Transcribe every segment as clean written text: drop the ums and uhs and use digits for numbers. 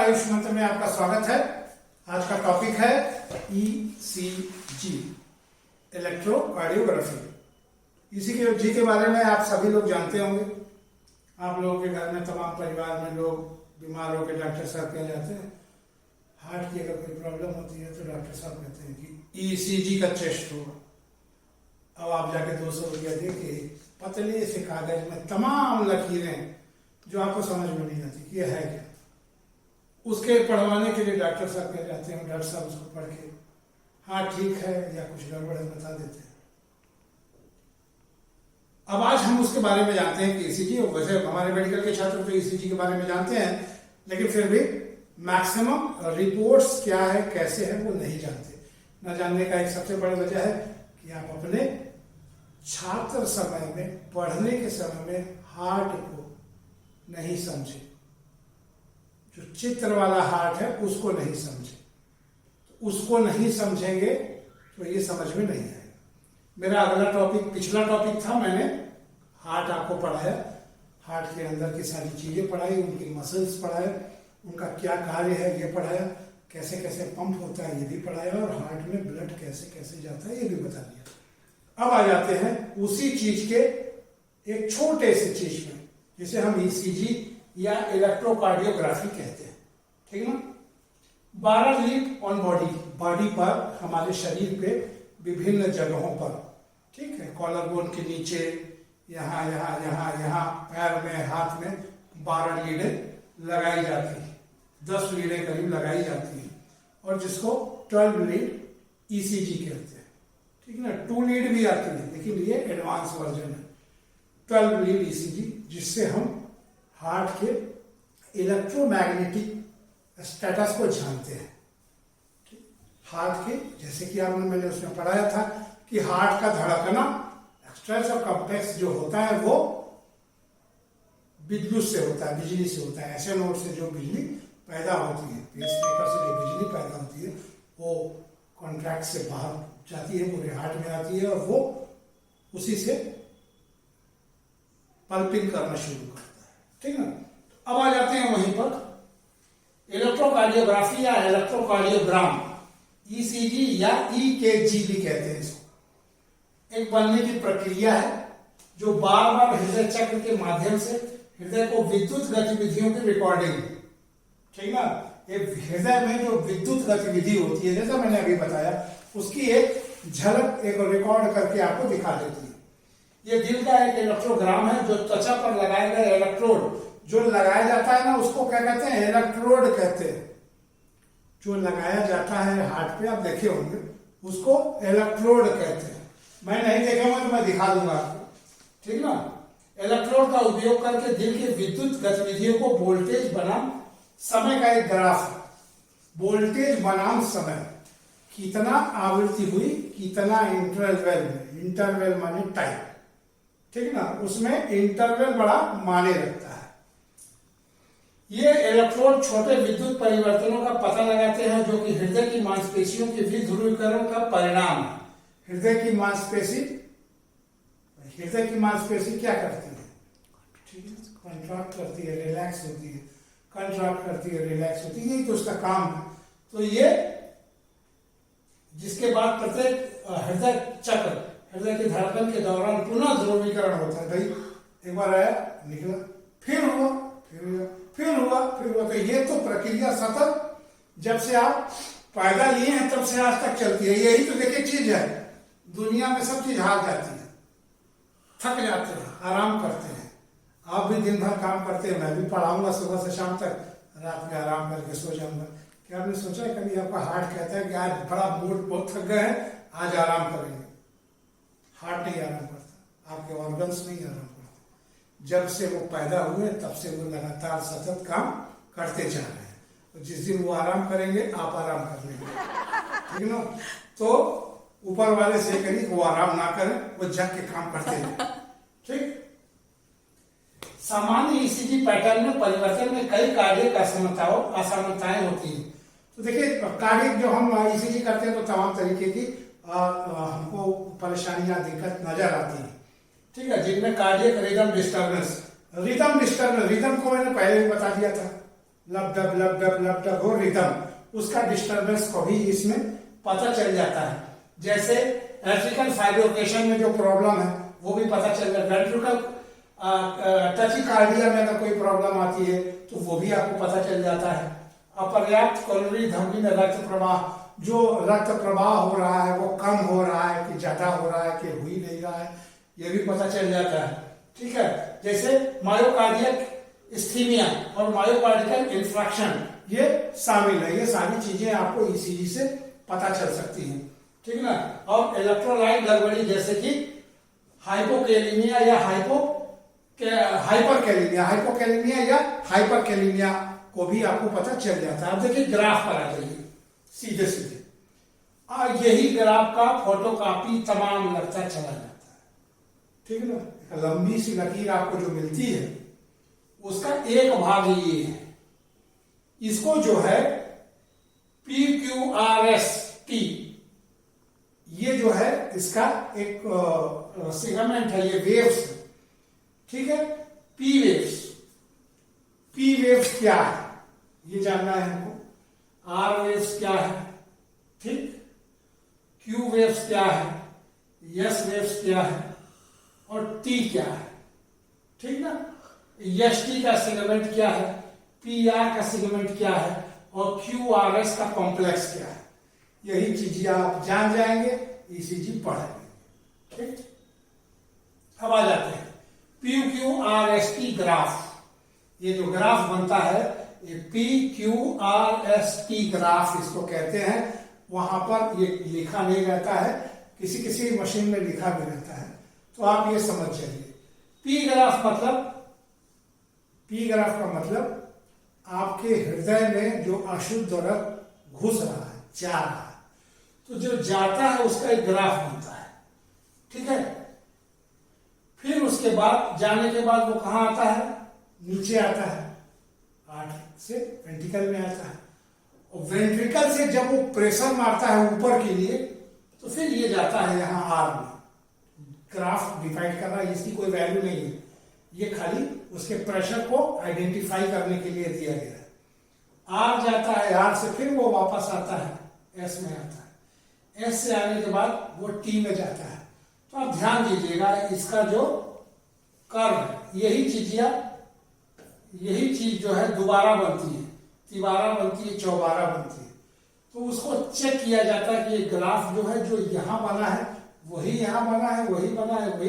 आयुष मंत्र में आपका स्वागत है। आज का टॉपिक है ईसीजी, इलेक्ट्रोकार्डियोग्राफी। ईसीजी के बारे में आप सभी लोग जानते होंगे। आप लोगों के घर में, तमाम परिवार में लोग बीमार होकर डॉक्टर साहब के जाते हैं। हार्ट की अगर कोई प्रॉब्लम होती है तो डॉक्टर साहब कहते हैं कि ईसीजी का टेस्ट होगा। अब आप जाके 200 रुपया दे के पतले से कागज में तमाम लकीरें जो आपको समझ में नहीं आती कि ये है क्या, उसके पढ़वाने के लिए डॉक्टर साहब कह जाते हैं। डॉक्टर साहब उसको पढ़ के हाँ ठीक है या कुछ गड़बड़ है बता देते हैं। अब आज हम उसके बारे में जानते हैं कि ईसीजी, वैसे हमारे मेडिकल के छात्र तो ईसीजी के बारे में जानते हैं, लेकिन फिर भी मैक्सिमम रिपोर्ट्स क्या है, कैसे है, वो नहीं जानते। न जानने का एक सबसे बड़ी वजह है कि आप अपने छात्र समय में, पढ़ने के समय में हार्ट को नहीं समझे। जो चित्र वाला हार्ट है उसको नहीं समझे, तो उसको नहीं समझेंगे तो ये समझ में नहीं आएगा। मेरा अगला टॉपिक, पिछला टॉपिक था, मैंने हार्ट आपको पढ़ाया, हार्ट के अंदर की सारी चीजें पढ़ाई, उनकी मसल्स पढ़ाए, उनका क्या कार्य है ये पढ़ाया, कैसे कैसे पंप होता है ये भी पढ़ाया, और हार्ट में ब्लड कैसे कैसे जाता है ये भी बता दिया। अब आ जाते हैं उसी चीज के एक छोटे से चीज में, जिसे हम ईसीजी या इलेक्ट्रोकार्डियोग्राफी कहते हैं, ठीक ना। 12 लीड ऑन बॉडी पर, हमारे शरीर पे विभिन्न जगहों पर, ठीक है, कॉलर बोन के नीचे, यहाँ यहाँ यहाँ यहाँ, पैर में, हाथ में 12 लीडें लगाई जाती है, 10 लीडें करीब लगाई जाती है, और जिसको 12 लीड ईसीजी कहते हैं, ठीक है ना। 2 लीड भी आती है, लेकिन ये एडवांस वर्जन है। 12 लीड ईसीजी, जिससे हम हार्ट के इलेक्ट्रोमैग्नेटिक स्टेटस को जानते हैं। हार्ट के, जैसे कि आपने, मैंने उसमें पढ़ाया था कि हार्ट का धड़कना, स्ट्रेस और कॉम्प्लेक्स जो होता है वो विद्युत से होता है, बिजली से होता है। ऐसे नोड से जो बिजली पैदा होती है, पेसमेकर से जो बिजली पैदा होती है, वो कॉन्ट्रैक्ट से बाहर जाती है, पूरे हार्ट में आती है, और वो उसी से पल्पिंग करना शुरू करता है, ठीक ना। अब आ जाते हैं वहीं पर इलेक्ट्रोकार्डियोग्राफी या इलेक्ट्रोकार्डियोग्राम, ईसीजी या ईकेजी भी कहते हैं इसको। एक बनने की प्रक्रिया है जो बार बार हृदय चक्र के माध्यम से हृदय को विद्युत गतिविधियों की रिकॉर्डिंग, ठीक ना। एक हृदय में जो विद्युत गतिविधि होती है, जैसा मैंने अभी बताया, उसकी एक झलक, एक रिकॉर्ड करके आपको दिखा देती है। ये दिल का एक इलेक्ट्रोग्राम है, जो त्वचा पर लगाए गए इलेक्ट्रोड, जो लगाया जाता है ना, उसको क्या कहते हैं, इलेक्ट्रोड कहते हैं। जो लगाया जाता है हार्ट पे, आप देखे होंगे, उसको इलेक्ट्रोड कहते हैं। मैं नहीं देखूंगा तो मैं दिखा दूंगा आपको, ठीक ना। इलेक्ट्रोड का उपयोग करके दिल के विद्युत गतिविधियों को वोल्टेज बनाम समय का एक ग्राफ, वोल्टेज बनाम समय, कितना आवृत्ति हुई, कितना इंटरवल माने टाइम, ठीक ना, उसमें इंटरवल बड़ा माने रखता है। ये इलेक्ट्रोड छोटे विद्युत परिवर्तनों का पता लगाते हैं, जो कि हृदय की मांसपेशियों के विध्रुवीकरण का परिणाम है। हृदय की मांसपेशी क्या करती है, ठीक है, कंट्रैक्ट करती है, रिलैक्स होती है, कंट्रैक्ट करती है, रिलैक्स होती है, यही तो उसका काम है। तो ये, जिसके बाद प्रत्येक हृदय चक्र, हृदय के धड़कन के दौरान पुनः ध्रुवीकरण होता है। भाई एक बार आया, निकला, फिर हुआ, फिर हुआ, फिर हुआ, फिर हुआ। तो ये तो प्रक्रिया सतत, जब से आप पैदा लिए हैं तब से आज तक चलती है। यही तो देखिए चीज है, दुनिया में सब चीज हार जाती है, थक जाते हैं, आराम करते हैं। आप भी दिन भर काम करते हैं, मैं भी पढ़ाऊंगा सुबह से शाम तक, रात में आराम करके सो जाऊंगा। क्या आपने सोचा है कभी आपका हार्ट कहता है कि आज बड़ा मूड, बहुत थक गए हैं, आज आराम करेंगे? हार्ट नहीं आराम करता, आपके ऑर्गन्स नहीं आराम करते। जब से वो पैदा हुए तब से वो लगातार सतत काम करते जा रहे हैं। तो जिस दिन वो आराम करेंगे, आप आराम कर लेंगे, ठीक ना। तो ऊपर वाले से करिए वो आराम ना करें, वो जग के काम करते हैं, ठीक। सामान्य ईसीजी पैटर्न में परिवर्तन में कई कार्डियक असामान्यताएं होती हैं। तो देखिए, कार्डियक जो हम ईसीजी करते हैं तो तमाम तरीके की हमको परेशानियां, दिक्कत नजर आती है, ठीक है, जिनमें कार्डियक रिदम डिस्टर्बेंस, रिदम को मैंने पहले भी बता दिया था, लब डब हो रिदम, उसका डिस्टरबेंस को भी इसमें पता चल जाता है। जैसे एट्रिकल फाइब्रिकेशन में जो प्रॉब्लम है वो भी पता चल जाता है। वेंट्रिकल टचिकार्डिया में अगर कोई प्रॉब्लम आती है तो वो भी आपको पता चल जाता है। अपर्याप्त कोरोनरी धमनी में रक्त प्रवाह, जो रक्त प्रवाह हो रहा है वो कम हो रहा है कि ज्यादा हो रहा है कि हो ही नहीं रहा है, ये भी पता चल जाता है। ठीक है, जैसे मायोकार्डियक इस्थीमिया और मायोकार्डियल इंफ्रैक्शन ये शामिल है। ये सारी चीजें आपको ईसीजी से पता चल सकती हैं। ठीक ना। और इलेक्ट्रोलाइट गड़बड़ी जैसे कि हाइपोकैलिमिया या हाइपोकैलिमिया या हाइपरकैलिमिया को भी आपको पता चल जाता है। अब देखिए ग्राफ पर आ जाइए सीधे सीधे, और यही ग्राफ का फोटोकॉपी तमाम लगता चला जाता है। ठीक ना। लंबी सी लकीर आपको जो मिलती है उसका एक भाग ये है, इसको जो है PQRST, ये जो है इसका एक सेगमेंट है, ये वेव्स है। ठीक है। पी वेव्स क्या है ये जानना है हमको। आर वेव्स क्या है, ठीक, क्यू वेव्स क्या है, एस वेव्स क्या है और टी क्या है। ठीक ना। एस टी का सेगमेंट क्या है, पी आर का सेगमेंट क्या है और क्यू आर एस का कॉम्प्लेक्स क्या है, यही चीजें आप जान जाएंगे, ईसीजी पढ़ेंगे। ठीक। अब आ जाते हैं PQRST ग्राफ। ये जो ग्राफ बनता है ये PQRST ग्राफ इसको कहते हैं। वहां पर ये लिखा नहीं रहता है, किसी किसी मशीन में लिखा भी रहता है, तो आप ये समझ जाइए। पी ग्राफ का मतलब आपके हृदय में जो अशुद्ध रक्त घुस रहा है, जा रहा है, तो जो जाता है उसका एक ग्राफ बनता है। ठीक है। फिर उसके बाद जाने के बाद वो कहां आता है, नीचे आता है, हार्ट से वेंट्रिकल में आता है, और वेंट्रिकल से जब वो प्रेशर मारता है ऊपर के लिए तो फिर ये जाता है यहाँ आर में। ग्राफ डिफाइन कर रहा है, इसकी कोई वैल्यू नहीं है, ये खाली उसके प्रेशर को आइडेंटिफाई करने के लिए दिया गया है। आर जाता है, आर से फिर वो वापस आता है, एस में आता है, एस से आने के बाद वो टी में जाता है। तो आप ध्यान दीजिएगा इसका जो कर्व है, यही चीज जो है दोबारा बनती है, तिबारा बनती है, चौबारा बनती है। तो उसको चेक किया जाता है कि ये ग्राफ जो है जो यहां बना है वही यहां बना है, वही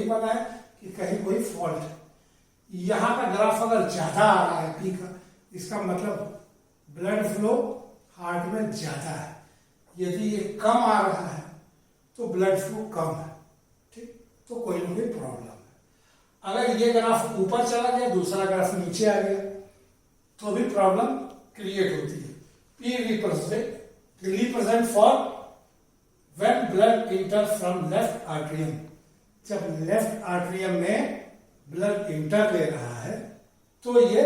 बना है कि कहीं कोई फॉल्ट है। यहां का ग्राफ अगर ज्यादा आ रहा है पी का, इसका मतलब ब्लड फ्लो हार्ट में ज्यादा है। यदि ये कम आ रहा है तो ब्लड फ्लो कम है। ठीक, तो कोई ना कोई प्रॉब्लम है। अगर ये ग्राफ ऊपर चला गया, दूसरा ग्राफ नीचे आ गया, तो भी प्रॉब्लम क्रिएट होती है। P represent for when blood inter from left atrium. जब लेफ्ट आर्टरियम में ब्लड इंटर ले रहा है तो ये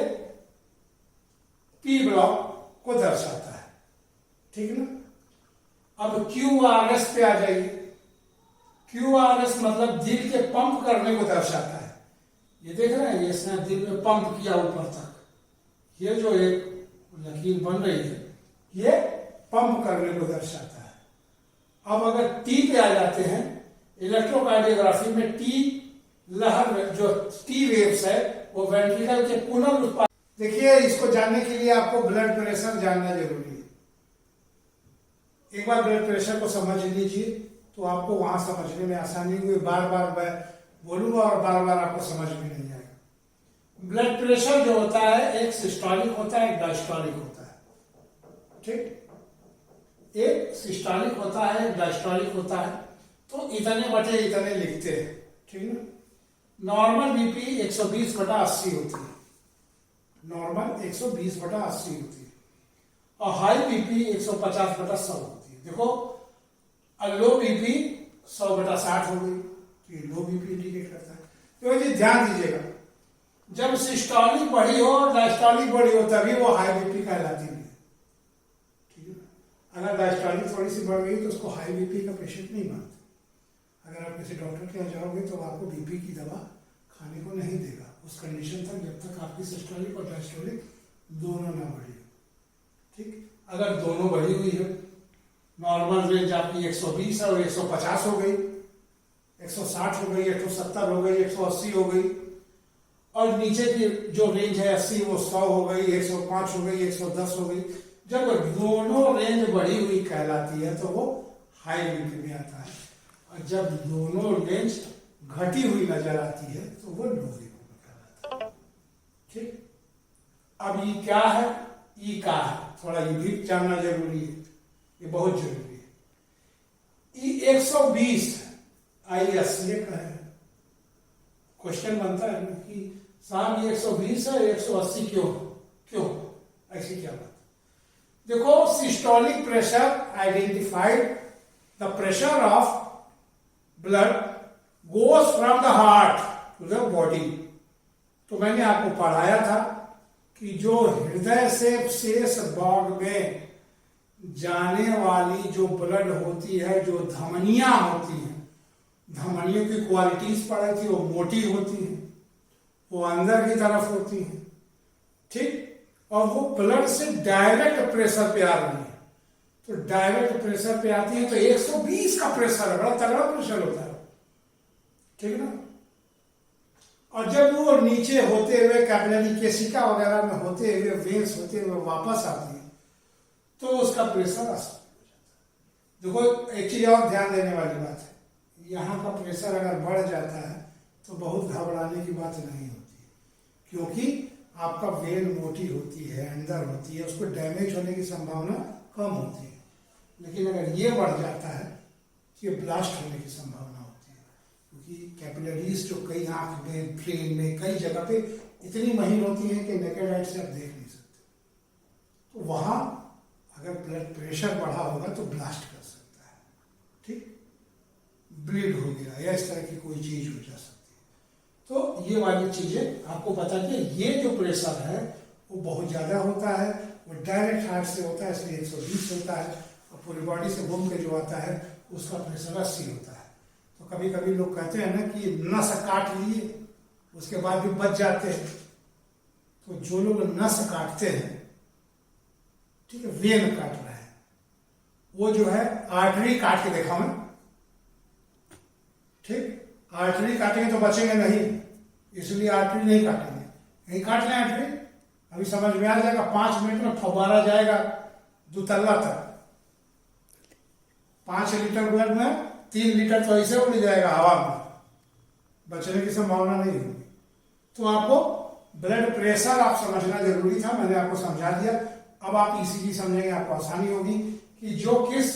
पी ब्लॉक को दर्शाता है। ठीक ना। अब QRS पे आ जाइए। QRS मतलब दिल के पंप करने को दर्शाता है। ये देख रहे हैं, ये इसने दिल में पंप किया ऊपर तक। ये जो एक लकीर बन रही है ये पंप करने को दर्शाता है। अब अगर टी पे आ जाते हैं, इलेक्ट्रोकार्डियोग्राफी में टी लहर, जो टी वेव्स है वो वेंट्रिकल के पुनर्उत्पादन। देखिए, इसको जानने के लिए आपको ब्लड प्रेशर जानना जरूरी है। एक बार ब्लड प्रेशर को समझ लीजिए तो आपको वहां समझने में आसानी हुई। बार बार मैं बोलूंगा और बार बार आपको समझ में नहीं आएगा। ब्लड प्रेशर जो होता है एक सिस्टोलिक होता है, एक डायस्टोलिक होता है। ठीक, एक सिस्टोलिक होता है, एक डायस्टोलिक होता है। तो इतने बटे इतने लिखते हैं। ठीक है। नॉर्मल बीपी 120/80 होती है, नॉर्मल 120/80 होती है, और हाई बीपी 150/100 होती है। देखो, लो बीपी 100/60 हो गई, तो ये लो बीपी इंडिकेट करता है। तो ये ध्यान दीजिएगा, जब सिस्टोलिक बढ़ी हो और डायस्टोलिक बढ़ी हो तभी वो हाई बीपी कहलाती है। ठीक है। अगर डायस्टोलिक थोड़ी सी बढ़ गई तो उसको हाई बीपी का पेशेंट नहीं मानते। अगर आप किसी डॉक्टर के यहाँ जाओगे तो आपको बीपी की दवा खाने को नहीं देगा उस कंडीशन तक, जब तक आपकी सिस्टोलिक और डायस्टोलिक दोनों ना बढ़े। अगर दोनों बढ़ी हुई है, नॉर्मल रेंज आपकी 120 है और 150 हो गई, 160 हो गई, 170 हो गई, 180 हो गई, और नीचे की जो रेंज है 80 वो 100 हो गई, 105 हो गई, 110 हो गई। जब दोनों रेंज बढ़ी हुई कहलाती है तो वो हाई लिमिट में आता है, और जब दोनों रेंज घटी हुई नजर आती है तो वो लो लिमिट में कहलाता है। ठीक, अब ये क्या है, ई का है, थोड़ा ये भी जानना जरूरी है, ये बहुत जरूरी है। ई 120 आई 80 का है। क्वेश्चन बनता है कि साहब ये 120 है, 180 क्यों ऐसी क्या बात? देखो, systolic pressure identified the pressure of blood goes from the heart to the body. तो मैंने आपको पढ़ाया था कि जो हृदय से शेष भाग में जाने वाली जो ब्लड होती है, जो धमनियां होती हैं, धमनियों की क्वालिटीज पढ़ी थी, वो मोटी होती हैं, वो अंदर की तरफ होती हैं, ठीक, और वो ब्लड से डायरेक्ट प्रेशर पे आ रही है। तो डायरेक्ट प्रेशर पे आती है तो 120 का प्रेशर है, बड़ा तगड़ा प्रेशर होता है, ठीक ना। और जब वो नीचे होते हुए कैपिलरी केशिका वगैरह में होते हुए, वेन्स होते हुए वापस आती है तो उसका प्रेशर आसान हो जाता है। देखो, एक चीज और ध्यान देने वाली बात है, यहाँ का प्रेशर अगर बढ़ जाता है तो बहुत घबराने की बात नहीं होती है, क्योंकि आपका वेन मोटी होती है, अंदर होती है, उसको डैमेज होने की संभावना कम होती है। लेकिन अगर ये बढ़ जाता है तो ये ब्लास्ट होने की संभावना होती है, क्योंकि कैपिलरीज जो कई आंख में, ब्रेन में, कई जगह पे इतनी महीन होती है कि नेकेड आइट से आप देख नहीं सकते। तो वहां अगर ब्लड प्रेशर बढ़ा होगा तो ब्लास्ट कर सकता है, ठीक, ब्लीड हो गया या इस तरह की कोई चीज हो जा सकती है। तो ये वाली चीजें आपको पता कि ये जो प्रेशर है वो बहुत ज्यादा होता है, वो डायरेक्ट हार्ट से होता है, इसलिए 120 होता है, और पूरी बॉडी से घूम के जो आता है उसका प्रेशर 80 होता है। तो कभी कभी लोग कहते हैं ना कि नस काट लिए उसके बाद भी बच जाते हैं। तो जो लोग नस काटते हैं, ठीक है, वेन काट रहे हैं, वो जो है आर्टरी काट के देखा मैं, ठीक, आर्टरी काटेंगे तो बचेंगे नहीं, इसलिए आर्टरी नहीं काटेंगे, नहीं काट लें आर्टरी, अभी समझ में आ जाएगा। 5 मिनट में फव्वारा जाएगा 2 तल्ला तक, 5 लीटर ब्लड में 3 लीटर तो ऐसे उड़ जाएगा हवा में, बचने की संभावना नहीं होगी। तो आपको ब्लड प्रेशर आप समझना जरूरी था, मैंने आपको समझा दिया। अब आप ईसीजी समझेंगे, आपको आसानी होगी कि जो किस